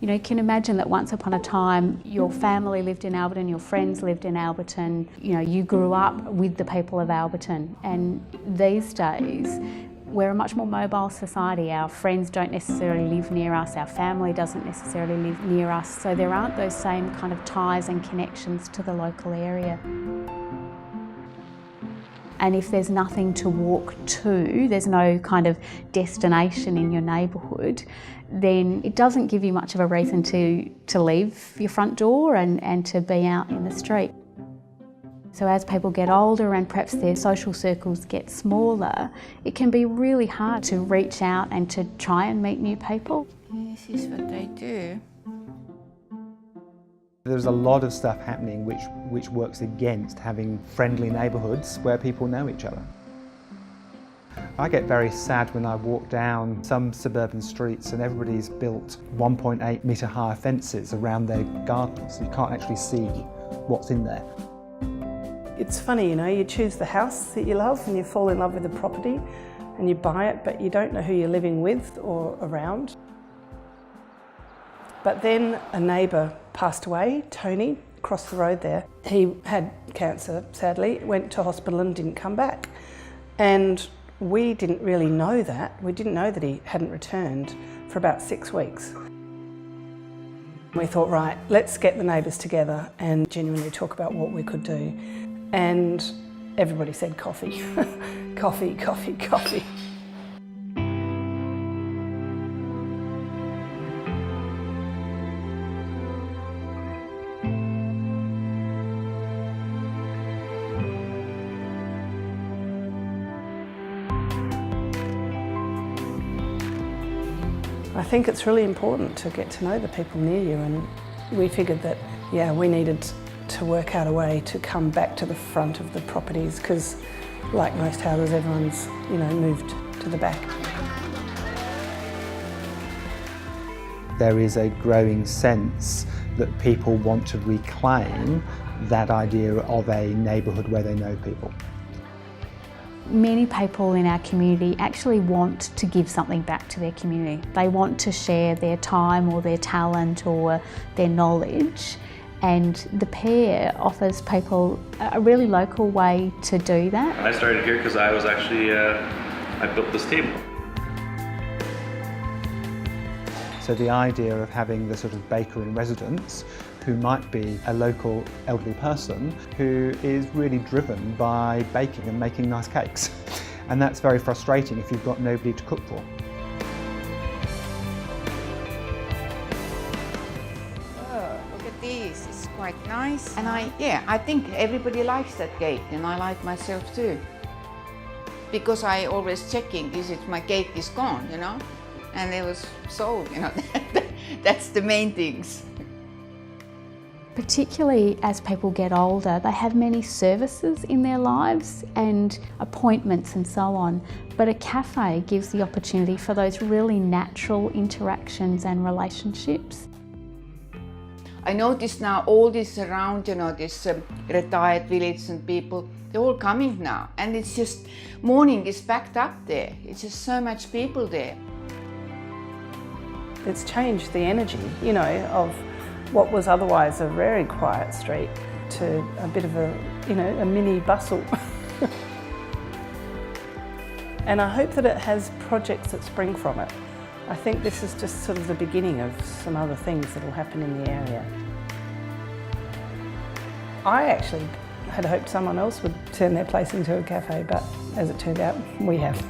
You know, you can imagine that once upon a time your family lived in Alberton, your friends lived in Alberton, you know, you grew up with the people of Alberton, and these days we're a much more mobile society. Our friends don't necessarily live near us, our family doesn't necessarily live near us, so there aren't those same kind of ties and connections to the local area. And if there's nothing to walk to, there's no kind of destination in your neighbourhood, then it doesn't give you much of a reason to leave your front door and to be out in the street. So as people get older and perhaps their social circles get smaller, it can be really hard to reach out and to try and meet new people. This is what they do. There's a lot of stuff happening which works against having friendly neighbourhoods where people know each other. I get very sad when I walk down some suburban streets and everybody's built 1.8 metre high fences around their gardens. You can't actually see what's in there. It's funny, you know, you choose the house that you love and you fall in love with the property and you buy it, but you don't know who you're living with or around. But then a neighbour passed away, Tony, across the road there. He had cancer, sadly, went to hospital and didn't come back. And we didn't really know that. We didn't know that he hadn't returned for about 6 weeks. We thought, right, let's get the neighbours together and genuinely talk about what we could do. And everybody said coffee. Coffee, coffee, coffee. I think it's really important to get to know the people near you, and we figured that, yeah, we needed to work out a way to come back to the front of the properties because, like most houses, everyone's, you know, moved to the back. There is a growing sense that people want to reclaim that idea of a neighbourhood where they know people. Many people in our community actually want to give something back to their community. They want to share their time or their talent or their knowledge, and the Pear offers people a really local way to do that. I started here because I was actually, I built this table. So the idea of having the sort of baker in residence who might be a local elderly person who is really driven by baking and making nice cakes. And that's very frustrating if you've got nobody to cook for. Oh, look at this, it's quite nice. And I think everybody likes that cake, and I like myself too. Because I always checking, my cake is gone, you know? And it was sold, you know? That's the main things. Particularly as people get older, they have many services in their lives and appointments and so on, but a cafe gives the opportunity for those really natural interactions and relationships. I notice now all this around, you know, this retired village and people, they're all coming now, and it's just, morning is packed up there. It's just so much people there. It's changed the energy, you know, of what was otherwise a very quiet street to a bit of a, you know, a mini bustle. And I hope that it has projects that spring from it. I think this is just sort of the beginning of some other things that will happen in the area. I actually had hoped someone else would turn their place into a cafe, but as it turned out, we have.